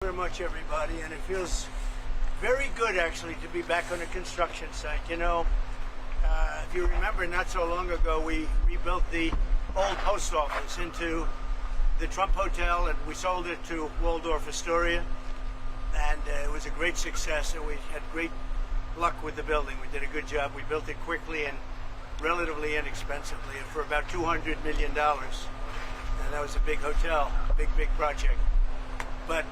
Very much, everybody, and it feels very good actually to be back on a construction site. If you remember, not so long ago we rebuilt the old post office into the Trump Hotel, and we sold it to Waldorf Astoria, and it was a great success, and we had great luck with the building. We did a good job. We built it quickly and relatively inexpensively, and for about $200 million, and that was a big hotel, big project. But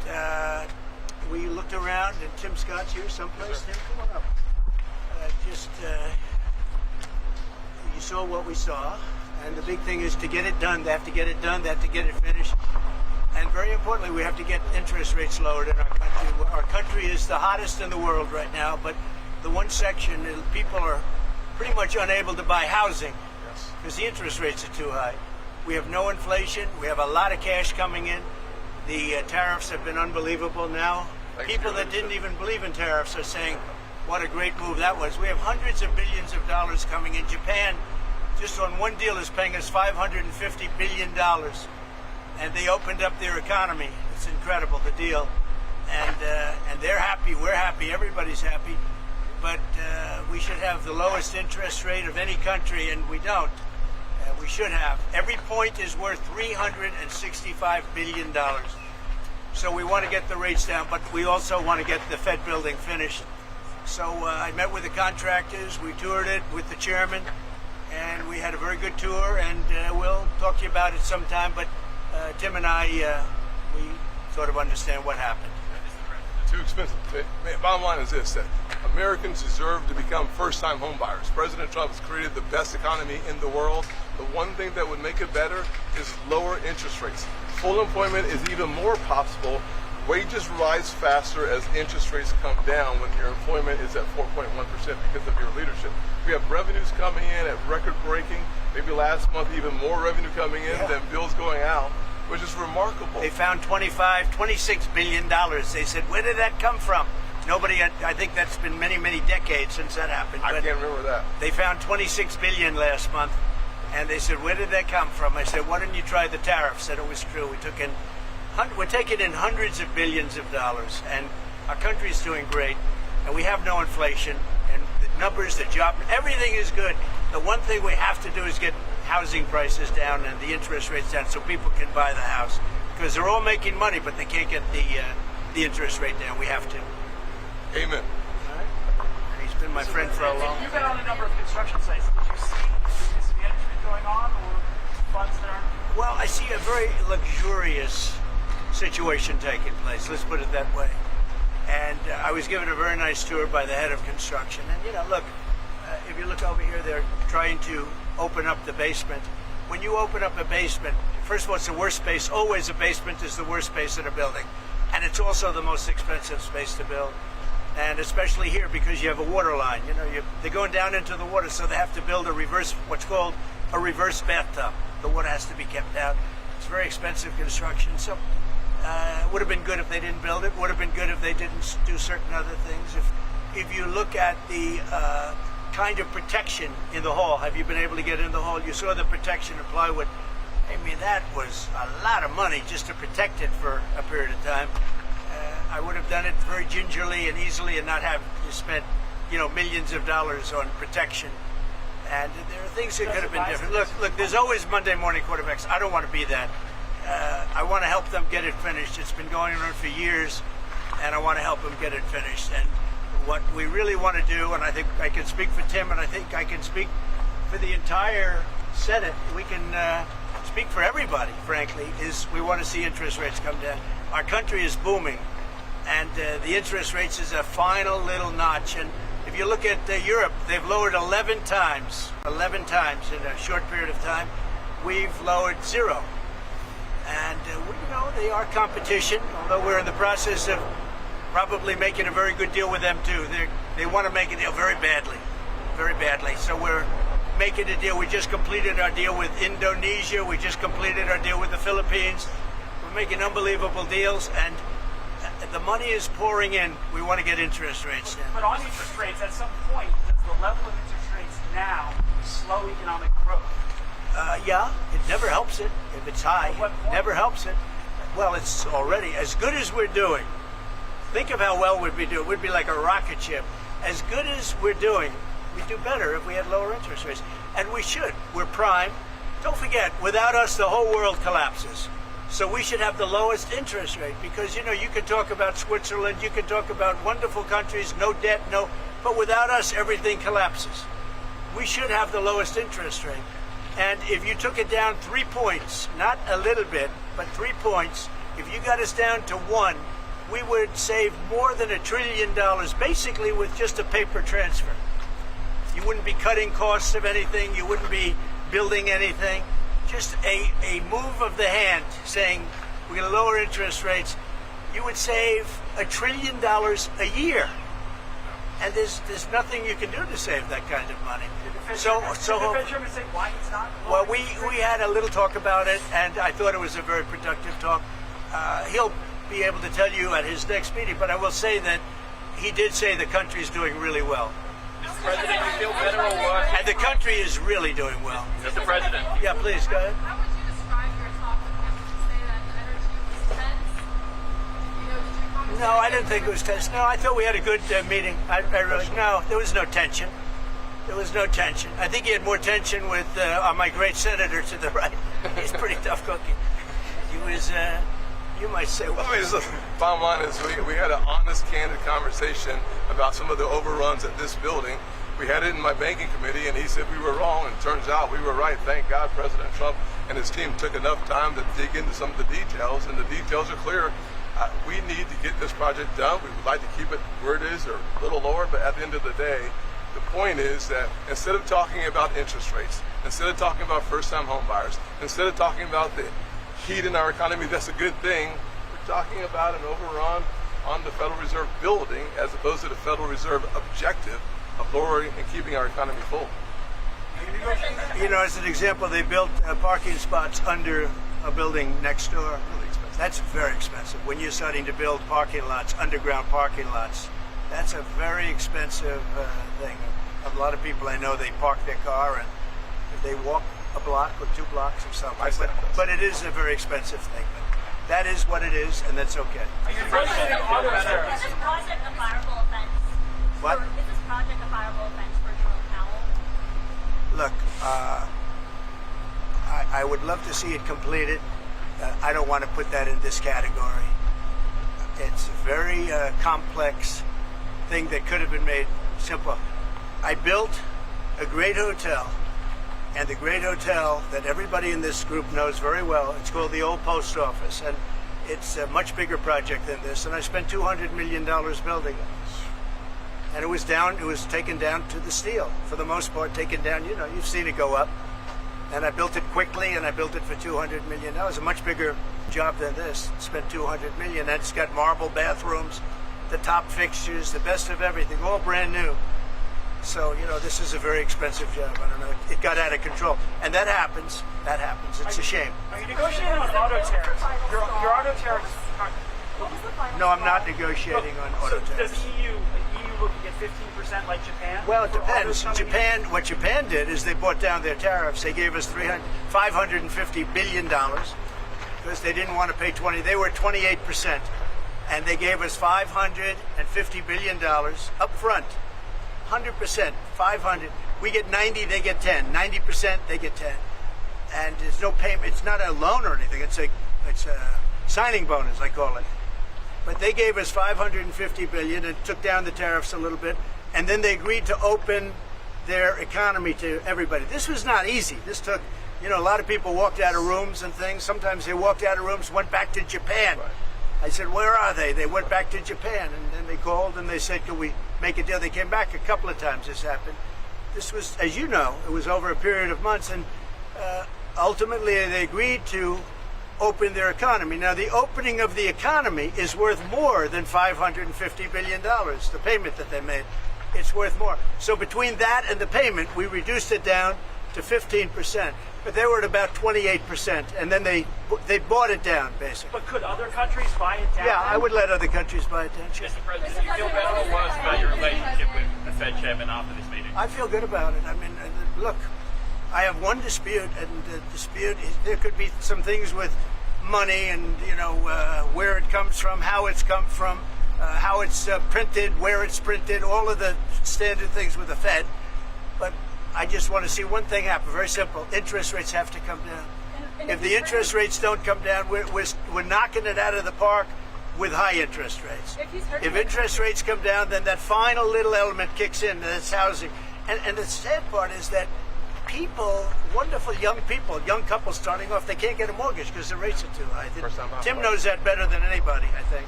we looked around, and Tim Scott's here someplace. Tim, come on up. You saw what we saw, and the big thing is to get it done. They have to get it done. They have to get it finished. And very importantly, we have to get interest rates lowered in our country. Our country is the hottest in the world right now, but the one section, people are pretty much unable to buy housing because the interest rates are too high. We have no inflation. We have a lot of cash coming in. The tariffs have been unbelievable now. People that didn't even believe in tariffs are saying, what a great move that was. We have hundreds of billions of dollars coming in. Japan, just on one deal, is paying us $550 billion. And they opened up their economy. It's incredible, the deal. And they're happy, we're happy, everybody's happy. But we should have the lowest interest rate of any country, and we don't. We should have. Every point is worth $365 billion. So we want to get the rates down, but we also want to get the Fed building finished. So I met with the contractors, we toured it with the chairman, and we had a very good tour, and we'll talk to you about it sometime, but Tim and I, we sort of understand what happened. Too expensive. Bottom line is this, that Americans deserve to become first-time home buyers. President Trump has created the best economy in the world. The one thing that would make it better is lower interest rates. Full employment is even more possible. Wages rise faster as interest rates come down when your employment is at 4.1% because of your leadership. We have revenues coming in at record-breaking. Maybe last month even more revenue coming in than bills going out, which is remarkable. They found $26 billion. They said, where did that come from? Nobody, I think that's been many decades since that happened. I can't remember that. They found $26 billion last month, and they said, where did that come from? I said, why didn't you try the tariffs? And it was true. We're taking in hundreds of billions of dollars, and our country's doing great, and we have no inflation, and the numbers, the job, everything is good. The one thing we have to do is get housing prices down and the interest rates down so people can buy the house, because they're all making money, but they can't get the interest rate down. We have to. Amen. All right. He's been my friend for a long time. You've been on a number of construction sites. Did you see mismanagement going on or funds that aren't? Well, I see a very luxurious situation taking place. Let's put it that way. And I was given a very nice tour by the head of construction. And look, if you look over here, they're trying to open up the basement. When you open up a basement, first of all, it's the worst space. Always a basement is the worst space in a building. And it's also the most expensive space to build. And especially here because you have a water line. They're going down into the water, so they have to build what's called a reverse bathtub. The water has to be kept out. It's very expensive construction. So it would have been good if they didn't build it. Would have been good if they didn't do certain other things. If you look at the kind of protection in the hall, have you been able to get in the hall? You saw the protection of plywood. I mean, that was a lot of money just to protect it for a period of time. I would have done it very gingerly and easily and not have spent, millions of dollars on protection. And there are things that could have been different. Look, there's always Monday morning quarterbacks. I don't want to be that. I want to help them get it finished. It's been going on for years, and I want to help them get it finished. And what we really want to do, and I think I can speak for Tim, and I think I can speak for the entire Senate, we can speak for everybody, frankly, is we want to see interest rates come down. Our country is booming, and the interest rates is a final little notch. And if you look at Europe, they've lowered 11 times in a short period of time. We've lowered 0. And, they are competition, although we're in the process of probably making a very good deal with them, too. They want to make a deal very badly. So we're making a deal. We just completed our deal with Indonesia. We just completed our deal with the Philippines. We're making unbelievable deals, and the money is pouring in. We want to get interest rates down. But on interest rates, at some point, does the level of interest rates now slow economic growth? Yeah, it never helps it if it's high. Never helps it. Well, it's already as good as we're doing. Think of how well we'd be doing. We'd be like a rocket ship. As good as we're doing, we'd do better if we had lower interest rates. And we should. We're prime. Don't forget, without us, the whole world collapses. So we should have the lowest interest rate because, you know, you can talk about Switzerland, you can talk about wonderful countries, no debt, no, but without us, everything collapses. We should have the lowest interest rate. And if you took it down 3 points, not a little bit, but 3 points, if you got us down to 1, we would save more than $1 trillion basically with just a paper transfer. You wouldn't be cutting costs of anything, you wouldn't be building anything. Just a move of the hand saying we're going to lower interest rates, you would save $1 trillion a year. And there's nothing you can do to save that kind of money. Did the Fed chairman say why he's not? Well, we had a little talk about it, and I thought it was a very productive talk. He'll be able to tell you at his next meeting, but I will say that he did say the country is doing really well. Mr. President, you feel better or worse? And the country is really doing well. Mr. President. Yeah, please, go ahead. How would you describe your talk with him? Would you say that the energy was tense? You know, did you comment? No, I didn't think it was tense. No, I thought we had a good meeting. I really, no, there was no tension. There was no tension. I think he had more tension with my great senator to the right. He's pretty tough cookie. He was, you might say, well, I mean, look, bottom line is we had an honest, candid conversation about some of the overruns at this building. We had it in my banking committee, and he said we were wrong, and it turns out we were right. Thank God President Trump and his team took enough time to dig into some of the details, and the details are clear. We need to get this project done. We would like to keep it where it is or a little lower, but at the end of the day, the point is that instead of talking about interest rates, instead of talking about first-time home buyers, instead of talking about the heat in our economy, that's a good thing. We're talking about an overrun on the Federal Reserve building as opposed to the Federal Reserve objective of lowering and keeping our economy full. you know, as an example, they built parking spots under a building next door. Really expensive. That's very expensive. When you're starting to build parking lots, underground parking lots, that's a very expensive thing. A lot of people I know, they park their car and they walk a block or 2 blocks or something. But it is a very expensive thing. But that is what it is, and that's okay. Are you president of auto Is tariffs? this project a fireable offense? What? Is this project a fireable offense for Jerome Powell? Look, I would love to see it completed. I don't want to put that in this category. It's a very complex thing that could have been made simple. I built a great hotel, and the great hotel that everybody in this group knows very well, it's called the Old Post Office, and it's a much bigger project than this, and I spent $200 million building it. And it was taken down to the steel, for the most part, taken down, you know, you've seen it go up. And I built it quickly, and I built it for $200 million. That was a much bigger job than this. Spent $200 million. And it's got marble bathrooms, the top fixtures, the best of everything, all brand new. So, you know, this is a very expensive job. I don't know. It got out of control. And that happens. That happens. It's a shame. Are you negotiating on auto tariffs? Your auto tariffs. What was the final No, I'm not thought? negotiating on auto So does tariffs. EU looking at 15% like Japan? Well, it For autos depends. coming in? What Japan did is they brought down their tariffs. They gave us $550 billion because they didn't want to pay 20. They were 28%, and they gave us $550 billion up front. 100%, 500. We get 90, they get 10. 90%, they get 10. And there's no payment. It's not a loan or anything. It's a signing bonus, I call it. But they gave us $550 billion and took down the tariffs a little bit, and then they agreed to open their economy to everybody. This was not easy. This took, you know, a lot of people walked out of rooms and things. Sometimes they walked out of rooms, went back to Japan. Right. I said, where are they? They went back to Japan, and then they called and they said, can we make a deal? They came back a couple of times. This happened. This was, as you know, it was over a period of months, and ultimately they agreed to open their economy. Now, the opening of the economy is worth more than $550 billion, the payment that they made. It's worth more. So between that and the payment, we reduced it down to 15%. But they were at about 28%, and then they bought it down, basically. But could other countries buy it down? Yeah, I would let other countries buy it down. Sure. Mr. President, do you feel better or worse about your relationship with the Fed chairman after this meeting? I feel good about it. I mean, look, I have one dispute, and the dispute is there could be some things with money and, you know, where it comes from, how it's come from. how it's printed, where it's printed, all of the standard things with the Fed. But I just want to see one thing happen. Very simple. Interest rates have to come down. And If the interest rates don't come down, we're knocking it out of the park with high interest rates. If he's hurting If interest rates come down, then that final little element kicks in, and that's housing. And the sad part is that people, wonderful young people, young couples starting off, they can't get a mortgage because the rates are too high. First-time home Tim buyer. knows that better than anybody, I think.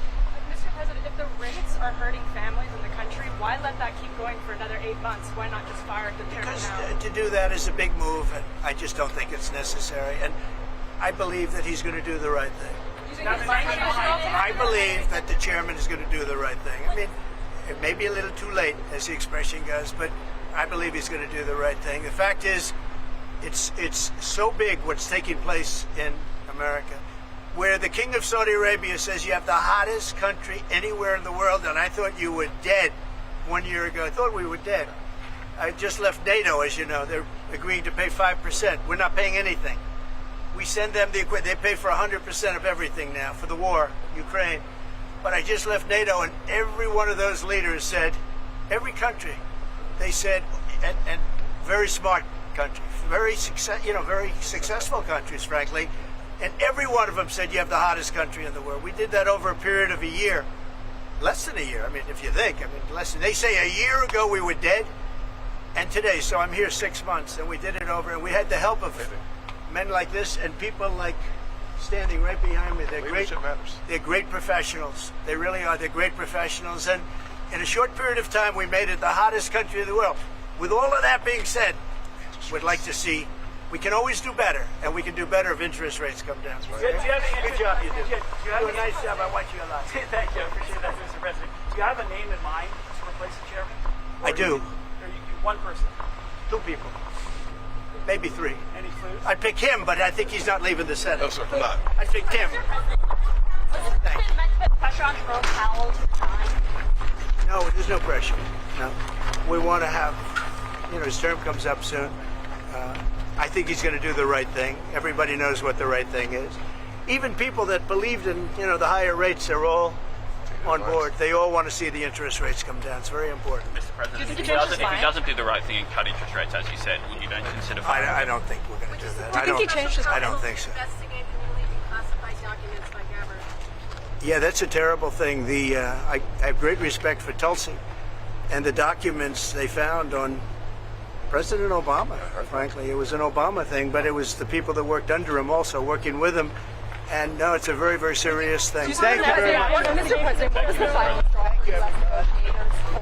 Mr. President, if the rates are hurting families in the country, why let that keep going for another 8 months? Why not just fire the chairman Because now? to do that is a big move, and I just don't think it's necessary. And I believe that he's going to do the right thing. I believe that the chairman is going to do the right thing. I mean, it may be a little too late, as the expression goes, but I believe he's going to do the right thing. The fact is, it's so big what's taking place in America, where the King of Saudi Arabia says you have the hottest country anywhere in the world, and I thought you were dead 1 year ago. I thought we were dead. I just left NATO, as you know. They're agreeing to pay 5%. We're not paying anything. We send them the equipment. They pay for 100% of everything now for the war, Ukraine. But I just left NATO, and every one of those leaders said, every country, they said, and very smart countries, very successful countries, frankly, and every one of them said you have the hottest country in the world. We did that over a period of a year, less than a year. I mean, if you think, less than. They say a year ago we were dead, and today. So I'm here 6 months, and we did it over, and we had the help of men like this and people like standing right behind me. They're great. Leadership matters. They're great professionals. They really are. They're great professionals. And in a short period of time, we made it the hottest country in the world. With all of that being said, we'd like to see, we can always do better, and we can do better if interest rates come down. Do you have any Good job, you do. Do you have Do a any- nice job. I watch you a lot. Thank you. I appreciate that, Mr. President. Do you have a name in mind to replace the chairman? I do. Or you one person? 2 people. Maybe 3. Any clues? I'd pick him, but I think he's not leaving the Senate. No, sir, I'm not. I'd pick Tim. Thank you. meant to put pressure on Jerome Powell to resign? No, there's no pressure. No. We want to have, his term comes up soon. I think he's going to do the right thing. Everybody knows what the right thing is. Even people that believed in, the higher rates, they're all on board. They all want to see the interest rates come down. It's very important. Mr. President, Do you if think he he changed his doesn't do the right thing and cut interest rates, as you said, would you then consider firing I him? don't think we're going to do that. Do you think he changed his I mind? don't think so. Investigate the newly declassified documents by Gabbard. Yeah, that's a terrible thing. I have great respect for Tulsi and the documents they found on President Obama. Frankly, it was an Obama thing, but it was the people that worked under him also working with him. And no, it's a very, very serious thing. Thank you very much. Mr. President, what was the final straw?